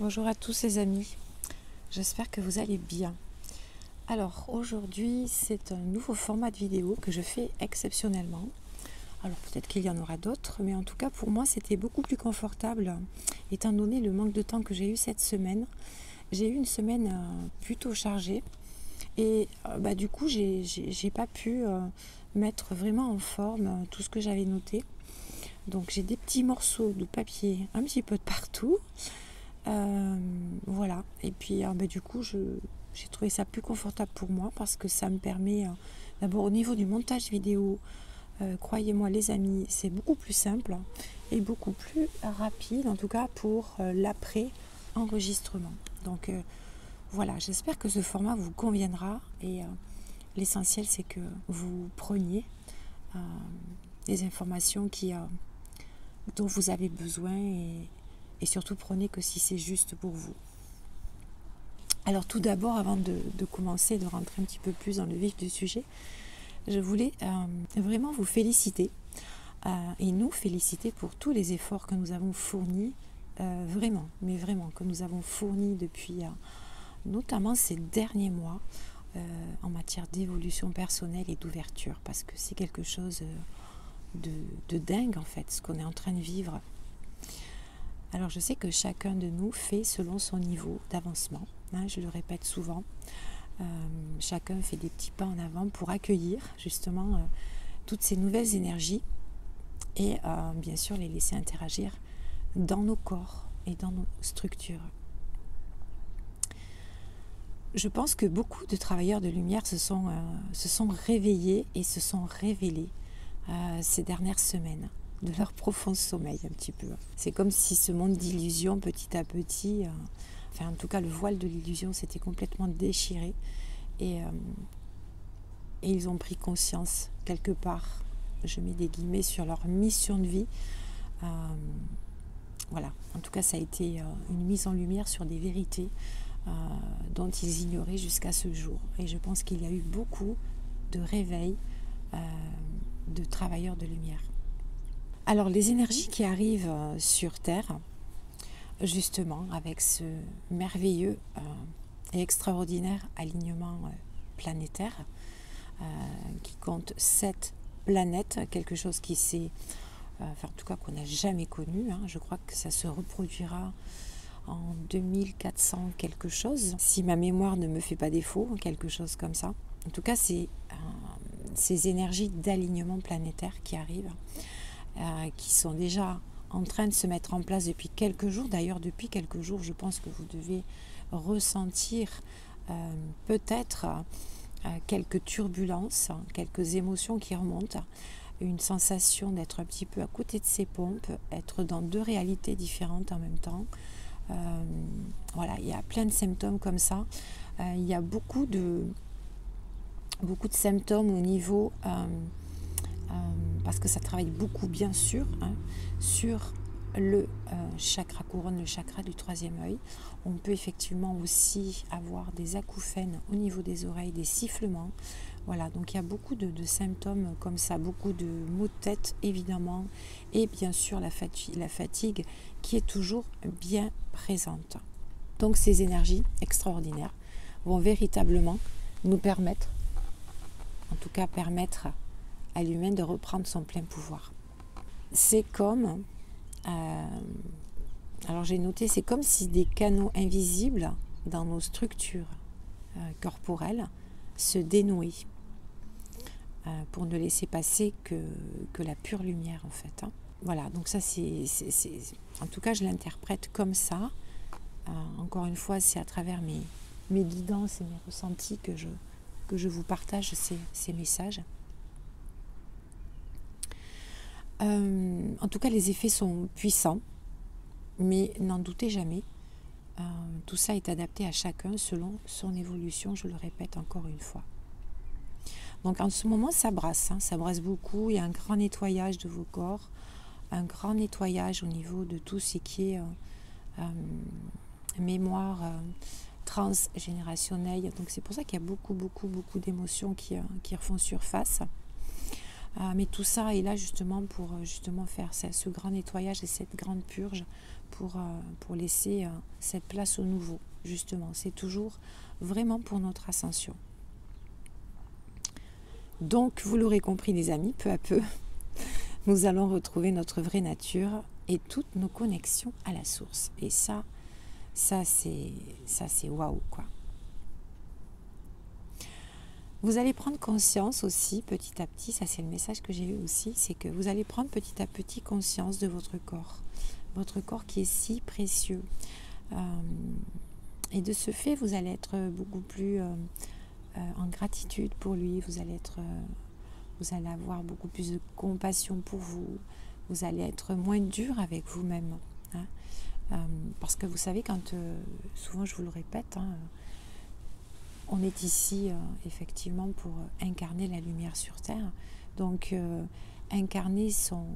Bonjour à tous les amis, j'espère que vous allez bien. Alors aujourd'hui c'est un nouveau format de vidéo que je fais exceptionnellement. Alors peut-être qu'il y en aura d'autres, mais en tout cas pour moi c'était beaucoup plus confortable étant donné le manque de temps que j'ai eu cette semaine. J'ai eu une semaine plutôt chargée et du coup j'ai pas pu mettre vraiment en forme tout ce que j'avais noté. Donc j'ai des petits morceaux de papier un petit peu de partout. Voilà, et puis du coup j'ai trouvé ça plus confortable pour moi parce que ça me permet d'abord au niveau du montage vidéo, croyez-moi les amis, c'est beaucoup plus simple et beaucoup plus rapide, en tout cas pour l'après enregistrement. Donc voilà, j'espère que ce format vous conviendra et l'essentiel c'est que vous preniez les informations dont vous avez besoin et surtout prenez que si c'est juste pour vous. Alors tout d'abord, avant de commencer, de rentrer un petit peu plus dans le vif du sujet, je voulais vraiment vous féliciter et nous féliciter pour tous les efforts que nous avons fournis, vraiment, que nous avons fournis depuis notamment ces derniers mois en matière d'évolution personnelle et d'ouverture, parce que c'est quelque chose de dingue en fait, ce qu'on est en train de vivre. Alors je sais que chacun de nous fait selon son niveau d'avancement, je le répète souvent, chacun fait des petits pas en avant pour accueillir justement toutes ces nouvelles énergies et bien sûr les laisser interagir dans nos corps et dans nos structures. Je pense que beaucoup de travailleurs de lumière se sont réveillés et se sont révélés ces dernières semaines de leur profond sommeil un petit peu. C'est comme si ce monde d'illusion petit à petit, en tout cas le voile de l'illusion s'était complètement déchiré et ils ont pris conscience quelque part, je mets des guillemets sur leur mission de vie. Voilà, en tout cas ça a été une mise en lumière sur des vérités dont ils ignoraient jusqu'à ce jour. Et je pense qu'il y a eu beaucoup de réveils de travailleurs de lumière. Alors les énergies qui arrivent sur Terre, justement avec ce merveilleux et extraordinaire alignement planétaire qui compte 7 planètes, quelque chose qui s'est, en tout cas qu'on n'a jamais connu, je crois que ça se reproduira en 2400 quelque chose, si ma mémoire ne me fait pas défaut, quelque chose comme ça. En tout cas c'est ces énergies d'alignement planétaire qui arrivent, qui sont déjà en train de se mettre en place depuis quelques jours. D'ailleurs, depuis quelques jours, je pense que vous devez ressentir peut-être quelques turbulences, quelques émotions qui remontent, une sensation d'être un petit peu à côté de ses pompes, être dans deux réalités différentes en même temps. Voilà, il y a plein de symptômes comme ça. Il y a beaucoup de symptômes au niveau... parce que ça travaille beaucoup bien sûr sur le chakra couronne, le chakra du troisième œil. On peut effectivement aussi avoir des acouphènes au niveau des oreilles, des sifflements. Voilà, donc il y a beaucoup de symptômes comme ça, beaucoup de maux de tête évidemment, et bien sûr la fatigue qui est toujours bien présente. Donc ces énergies extraordinaires vont véritablement nous permettre, en tout cas permettre à l'humain de reprendre son plein pouvoir. C'est comme, alors j'ai noté, c'est comme si des canaux invisibles dans nos structures corporelles se dénouaient pour ne laisser passer que la pure lumière en fait. Voilà, donc ça c'est en tout cas je l'interprète comme ça. Encore une fois, c'est à travers mes guidances et mes ressentis que je vous partage ces messages. En tout cas, les effets sont puissants, mais n'en doutez jamais. Tout ça est adapté à chacun selon son évolution, je le répète encore une fois. Donc en ce moment, ça brasse beaucoup. Il y a un grand nettoyage de vos corps, un grand nettoyage au niveau de tout ce qui est mémoire transgénérationnelle. Donc c'est pour ça qu'il y a beaucoup d'émotions qui refont surface. Mais tout ça est là justement pour faire ce grand nettoyage et cette grande purge pour laisser cette place au nouveau, justement. C'est toujours vraiment pour notre ascension. Donc, vous l'aurez compris les amis, peu à peu, nous allons retrouver notre vraie nature et toutes nos connexions à la source. Et ça c'est waouh, quoi. Vous allez prendre conscience aussi, petit à petit, ça c'est le message que j'ai eu aussi, c'est que vous allez prendre petit à petit conscience de votre corps qui est si précieux. Et de ce fait, vous allez être beaucoup plus en gratitude pour lui, vous allez avoir beaucoup plus de compassion pour vous, vous allez être moins dur avec vous-même. Parce que vous savez, quand souvent je vous le répète, on est ici effectivement pour incarner la lumière sur Terre. Donc incarner son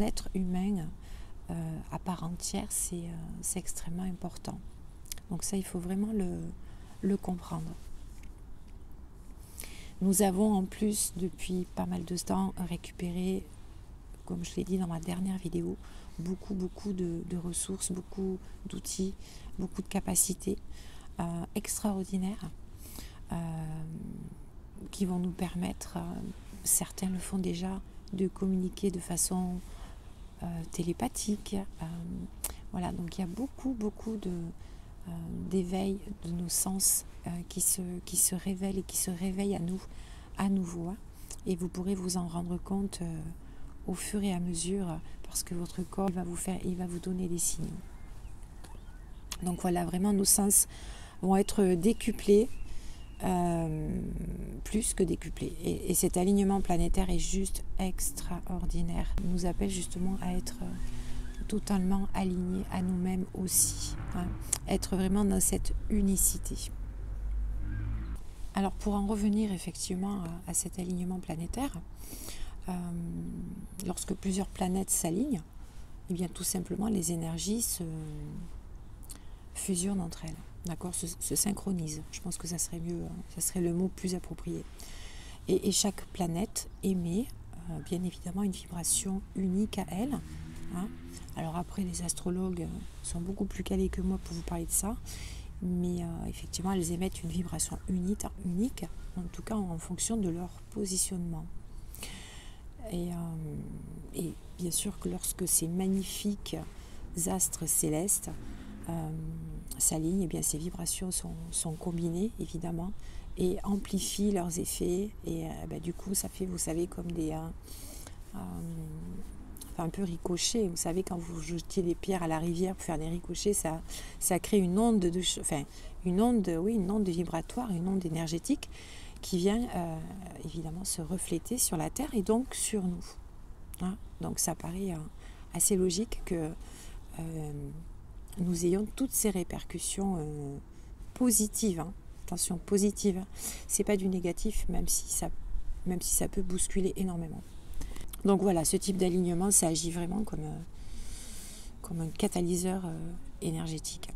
être humain à part entière, c'est extrêmement important. Donc ça, il faut vraiment le comprendre. Nous avons en plus, depuis pas mal de temps, récupéré, comme je l'ai dit dans ma dernière vidéo, beaucoup de ressources, beaucoup d'outils, beaucoup de capacités extraordinaires qui vont nous permettre, certains le font déjà, de communiquer de façon télépathique. Voilà, donc il y a beaucoup d'éveil de nos sens qui se révèlent et qui se réveillent à nouveau. Et vous pourrez vous en rendre compte au fur et à mesure, parce que votre corps il va vous donner des signaux. Donc voilà, vraiment nos sens vont être décuplés, plus que décuplés. Et cet alignement planétaire est juste extraordinaire. Il nous appelle justement à être totalement alignés à nous-mêmes aussi. Être vraiment dans cette unicité. Alors pour en revenir effectivement à cet alignement planétaire, lorsque plusieurs planètes s'alignent, eh bien tout simplement les énergies se fusionnent entre elles, d'accord, se synchronisent. Je pense que ça serait mieux, ça serait le mot plus approprié. Et chaque planète émet bien évidemment une vibration unique à elle. Alors après, les astrologues sont beaucoup plus calés que moi pour vous parler de ça, mais effectivement elles émettent une vibration unique, en tout cas en fonction de leur positionnement. Et bien sûr que lorsque ces magnifiques astres célestes s'alignent, eh bien ces vibrations sont combinées évidemment et amplifient leurs effets, et du coup ça fait, vous savez, comme des un peu ricochet. Vous savez, quand vous jetiez des pierres à la rivière pour faire des ricochets, ça crée une onde une onde vibratoire, une onde énergétique qui vient évidemment se refléter sur la Terre et donc sur nous. Donc ça paraît assez logique que nous ayons toutes ces répercussions positives. Attention, positives. C'est pas du négatif, même si ça peut bousculer énormément. Donc voilà, ce type d'alignement, ça agit vraiment comme un catalyseur énergétique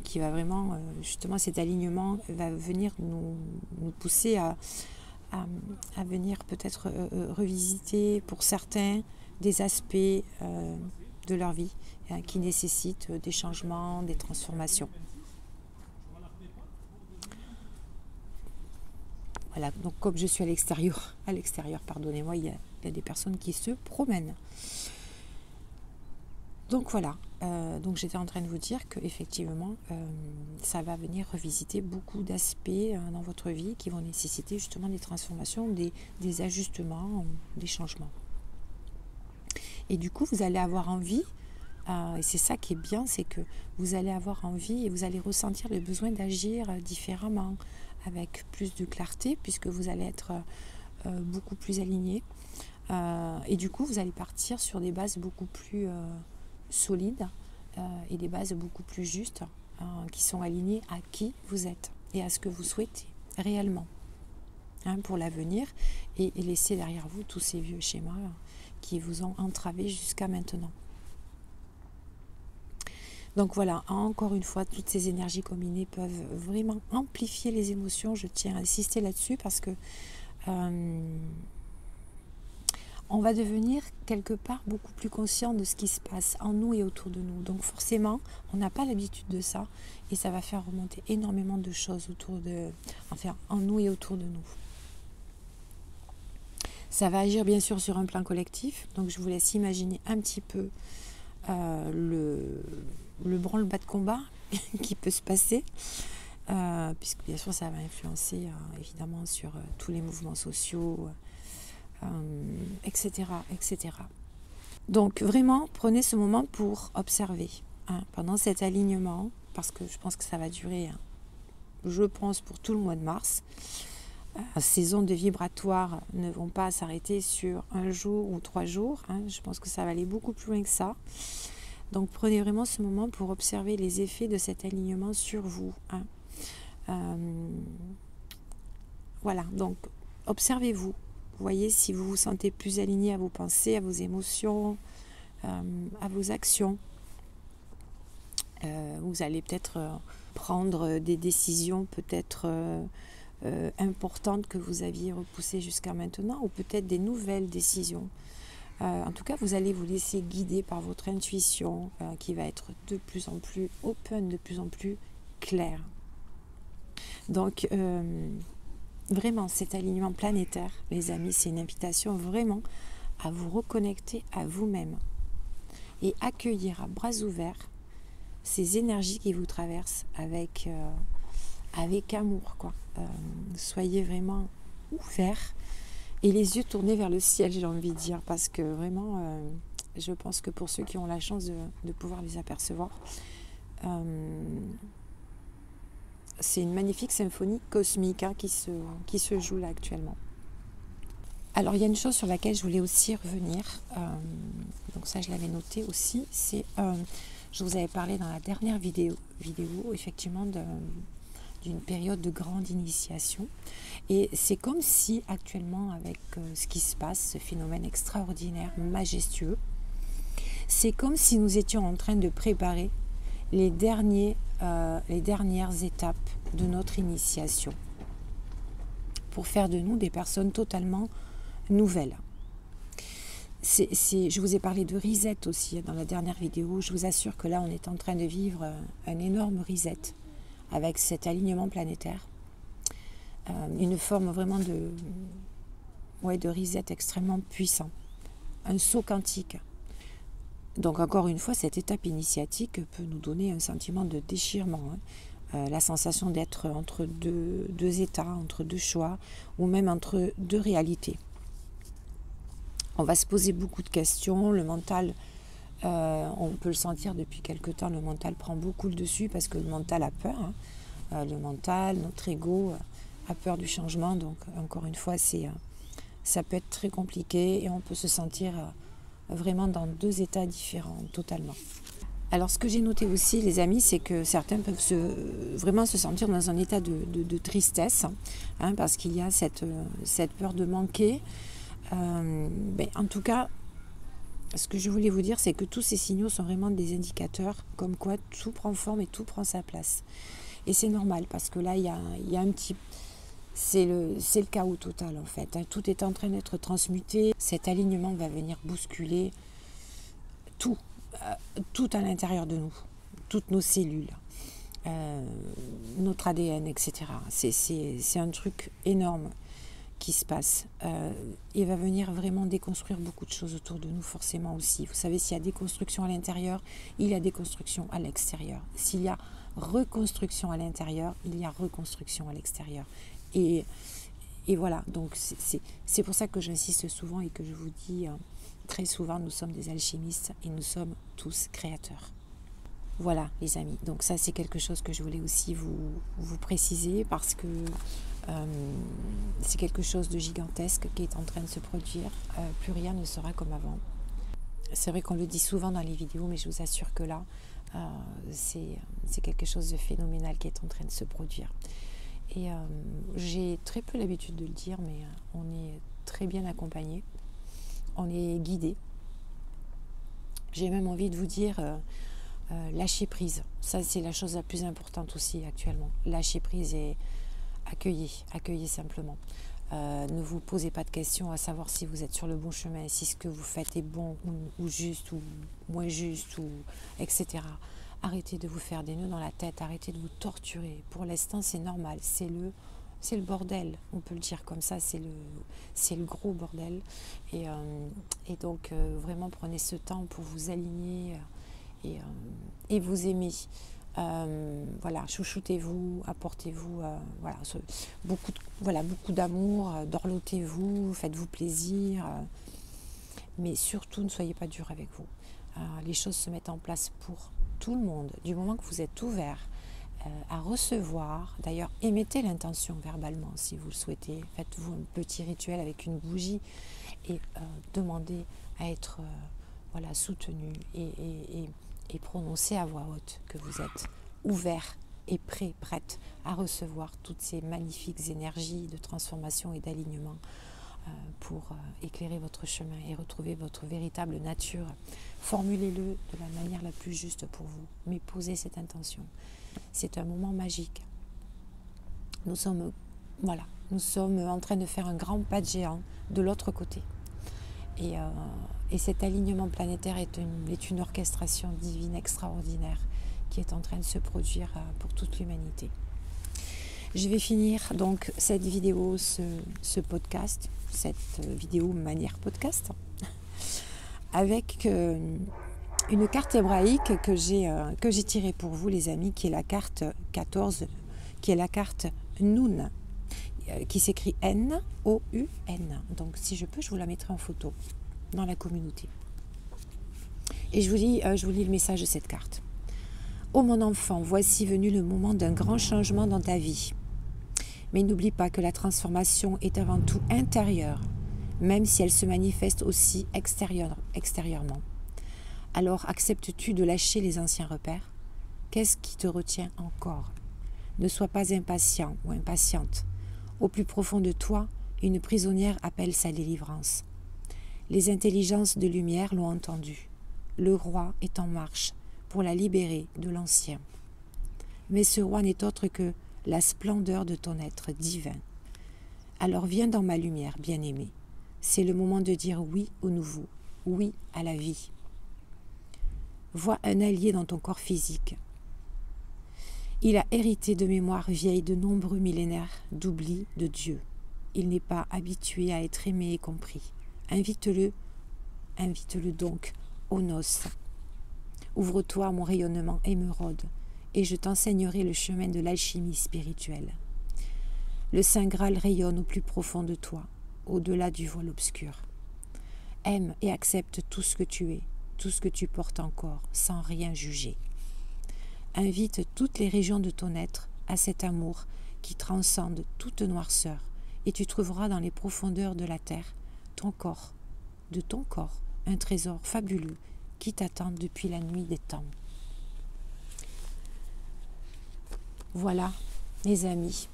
qui va vraiment, justement, cet alignement va venir nous pousser à venir peut-être revisiter pour certains des aspects de leur vie qui nécessitent des changements, des transformations. Voilà, donc comme je suis à l'extérieur, pardonnez-moi, il y a des personnes qui se promènent. Donc voilà, donc j'étais en train de vous dire qu'effectivement, ça va venir revisiter beaucoup d'aspects dans votre vie qui vont nécessiter justement des transformations, des ajustements, des changements. Et du coup, vous allez avoir envie, et c'est ça qui est bien, c'est que vous allez avoir envie et vous allez ressentir le besoin d'agir différemment, avec plus de clarté, puisque vous allez être beaucoup plus aligné. Et du coup, vous allez partir sur des bases beaucoup plus solides et des bases beaucoup plus justes qui sont alignées à qui vous êtes et à ce que vous souhaitez réellement pour l'avenir, et laisser derrière vous tous ces vieux schémas qui vous ont entravé jusqu'à maintenant. Donc voilà, encore une fois, toutes ces énergies combinées peuvent vraiment amplifier les émotions. Je tiens à insister là-dessus parce que on va devenir quelque part beaucoup plus conscient de ce qui se passe en nous et autour de nous. Donc forcément, on n'a pas l'habitude de ça et ça va faire remonter énormément de choses en nous et autour de nous. Ça va agir bien sûr sur un plan collectif, donc je vous laisse imaginer un petit peu le branle-bas de combat qui peut se passer, puisque bien sûr ça va influencer évidemment sur tous les mouvements sociaux, etc., etc. Donc vraiment, prenez ce moment pour observer pendant cet alignement, parce que je pense que ça va durer, je pense, pour tout le mois de mars. Ces ondes vibratoires ne vont pas s'arrêter sur 1 jour ou 3 jours. Je pense que ça va aller beaucoup plus loin que ça. Donc prenez vraiment ce moment pour observer les effets de cet alignement sur vous. Voilà, donc observez-vous. Voyez si vous vous sentez plus aligné à vos pensées, à vos émotions, à vos actions. Vous allez peut-être prendre des décisions peut-être importantes que vous aviez repoussées jusqu'à maintenant, ou peut-être des nouvelles décisions. En tout cas, vous allez vous laisser guider par votre intuition qui va être de plus en plus open, de plus en plus claire. Donc, vraiment, cet alignement planétaire, les amis, c'est une invitation vraiment à vous reconnecter à vous-même et accueillir à bras ouverts ces énergies qui vous traversent avec amour, quoi. Soyez vraiment ouverts et les yeux tournés vers le ciel, j'ai envie de dire, parce que vraiment, je pense que pour ceux qui ont la chance de pouvoir les apercevoir, c'est une magnifique symphonie cosmique qui se joue là actuellement. Alors il y a une chose sur laquelle je voulais aussi revenir, donc ça je l'avais noté aussi, c'est, je vous avais parlé dans la dernière vidéo effectivement d'une période de grande initiation, et c'est comme si actuellement avec ce qui se passe, ce phénomène extraordinaire, majestueux, c'est comme si nous étions en train de préparer les dernières étapes de notre initiation pour faire de nous des personnes totalement nouvelles. Je vous ai parlé de reset aussi dans la dernière vidéo. Je vous assure que là, on est en train de vivre un énorme reset avec cet alignement planétaire. Une forme vraiment de reset extrêmement puissant. Un saut quantique. Donc encore une fois, cette étape initiatique peut nous donner un sentiment de déchirement, la sensation d'être entre deux états, entre deux choix, ou même entre deux réalités. On va se poser beaucoup de questions, le mental, on peut le sentir depuis quelque temps, le mental prend beaucoup le dessus parce que le mental a peur. Le mental, notre ego a peur du changement, donc encore une fois, ça peut être très compliqué et on peut se sentir vraiment dans deux états différents, totalement. Alors ce que j'ai noté aussi, les amis, c'est que certains peuvent vraiment se sentir dans un état de tristesse, parce qu'il y a cette peur de manquer. En tout cas, ce que je voulais vous dire, c'est que tous ces signaux sont vraiment des indicateurs comme quoi tout prend forme et tout prend sa place. Et c'est normal, parce que là, il y a un petit... C'est le chaos total, en fait. Tout est en train d'être transmuté. Cet alignement va venir bousculer tout à l'intérieur de nous, toutes nos cellules, notre ADN, etc. C'est un truc énorme qui se passe. Il va venir vraiment déconstruire beaucoup de choses autour de nous, forcément aussi. Vous savez, s'il y a déconstruction à l'intérieur, il y a déconstruction à l'extérieur. S'il y a reconstruction à l'intérieur, il y a reconstruction à l'extérieur. Et voilà, donc c'est pour ça que j'insiste souvent et que je vous dis très souvent, nous sommes des alchimistes et nous sommes tous créateurs. Voilà les amis, donc ça c'est quelque chose que je voulais aussi vous préciser parce que c'est quelque chose de gigantesque qui est en train de se produire, plus rien ne sera comme avant. C'est vrai qu'on le dit souvent dans les vidéos, mais je vous assure que là, c'est quelque chose de phénoménal qui est en train de se produire. Et j'ai très peu l'habitude de le dire, mais on est très bien accompagné, on est guidé. J'ai même envie de vous dire, lâcher prise. Ça, c'est la chose la plus importante aussi actuellement. Lâcher prise et accueillir simplement. Ne vous posez pas de questions à savoir si vous êtes sur le bon chemin, si ce que vous faites est bon ou juste ou moins juste, etc. Arrêtez de vous faire des nœuds dans la tête, arrêtez de vous torturer. Pour l'instant, c'est normal, c'est le bordel, on peut le dire comme ça, c'est le gros bordel. Et donc, vraiment, prenez ce temps pour vous aligner et vous aimer. Voilà, chouchoutez-vous, apportez-vous beaucoup d'amour, dorlotez-vous, faites-vous plaisir, mais surtout ne soyez pas dur avec vous. Les choses se mettent en place pour tout le monde, du moment que vous êtes ouvert à recevoir. D'ailleurs, émettez l'intention verbalement si vous le souhaitez, faites-vous un petit rituel avec une bougie et demandez à être soutenu et prononcez à voix haute que vous êtes ouvert et prête à recevoir toutes ces magnifiques énergies de transformation et d'alignement pour éclairer votre chemin et retrouver votre véritable nature. Formulez-le de la manière la plus juste pour vous, mais posez cette intention. C'est un moment magique. Nous sommes en train de faire un grand pas de géant de l'autre côté. Et cet alignement planétaire est une orchestration divine extraordinaire qui est en train de se produire pour toute l'humanité. Je vais finir donc cette vidéo, ce podcast, cette vidéo manière podcast, avec une carte hébraïque que j'ai tirée pour vous les amis, qui est la carte 14, qui est la carte Nun, qui s'écrit N-O-U-N. Donc si je peux, je vous la mettrai en photo dans la communauté. Et je vous lis le message de cette carte. Ô mon enfant, voici venu le moment d'un grand changement dans ta vie. Mais n'oublie pas que la transformation est avant tout intérieure, même si elle se manifeste aussi extérieurement. Alors acceptes-tu de lâcher les anciens repères? Qu'est-ce qui te retient encore? Ne sois pas impatient ou impatiente. Au plus profond de toi, une prisonnière appelle sa délivrance. Les intelligences de lumière l'ont entendu. Le roi est en marche pour la libérer de l'ancien. Mais ce roi n'est autre que la splendeur de ton être divin. Alors viens dans ma lumière, bien-aimé. C'est le moment de dire oui au nouveau, oui à la vie. Vois un allié dans ton corps physique. Il a hérité de mémoires vieilles de nombreux millénaires d'oubli de Dieu. Il n'est pas habitué à être aimé et compris. Invite-le donc aux noces. Ouvre-toi à mon rayonnement émeraude, et je t'enseignerai le chemin de l'alchimie spirituelle. Le Saint Graal rayonne au plus profond de toi, au-delà du voile obscur. Aime et accepte tout ce que tu es, tout ce que tu portes encore, sans rien juger. Invite toutes les régions de ton être à cet amour qui transcende toute noirceur, et tu trouveras dans les profondeurs de la terre de ton corps, un trésor fabuleux qui t'attend depuis la nuit des temps. Voilà, mes amis,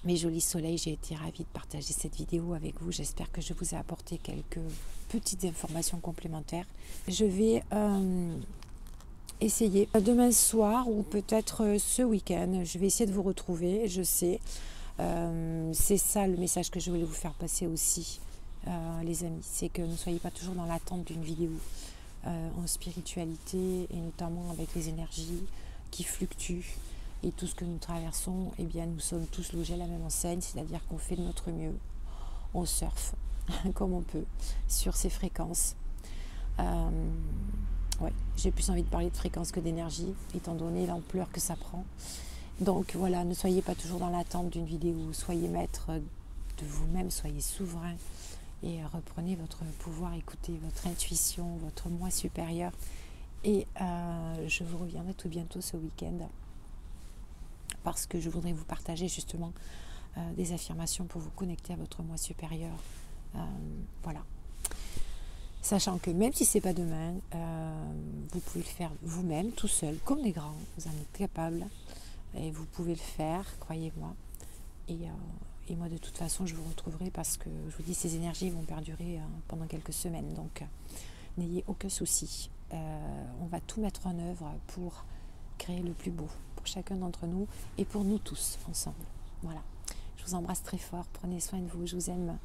mes jolis soleils, j'ai été ravie de partager cette vidéo avec vous. J'espère que je vous ai apporté quelques petites informations complémentaires. Je vais essayer demain soir ou peut-être ce week-end. Je vais essayer de vous retrouver, je sais. C'est ça le message que je voulais vous faire passer aussi, les amis. C'est que ne soyez pas toujours dans l'attente d'une vidéo en spiritualité et notamment avec les énergies qui fluctuent. Et tout ce que nous traversons, eh bien, nous sommes tous logés à la même enseigne, c'est-à-dire qu'on fait de notre mieux. On surfe comme on peut sur ces fréquences. J'ai plus envie de parler de fréquences que d'énergie, étant donné l'ampleur que ça prend. Donc voilà, ne soyez pas toujours dans l'attente d'une vidéo, soyez maître de vous-même, soyez souverain et reprenez votre pouvoir, écoutez votre intuition, votre moi supérieur. Et je vous reviendrai tout bientôt ce week-end, parce que je voudrais vous partager justement des affirmations pour vous connecter à votre moi supérieur. Voilà. Sachant que même si ce n'est pas demain, vous pouvez le faire vous-même, tout seul, comme les grands. Vous en êtes capable et vous pouvez le faire, croyez-moi. Et moi, de toute façon, je vous retrouverai parce que, je vous dis, ces énergies vont perdurer pendant quelques semaines. Donc, n'ayez aucun souci. On va tout mettre en œuvre pour créer le plus beau pour chacun d'entre nous et pour nous tous ensemble. Voilà. Je vous embrasse très fort. Prenez soin de vous. Je vous aime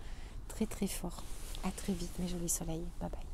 très très fort. À très vite mes jolis soleils. Bye bye.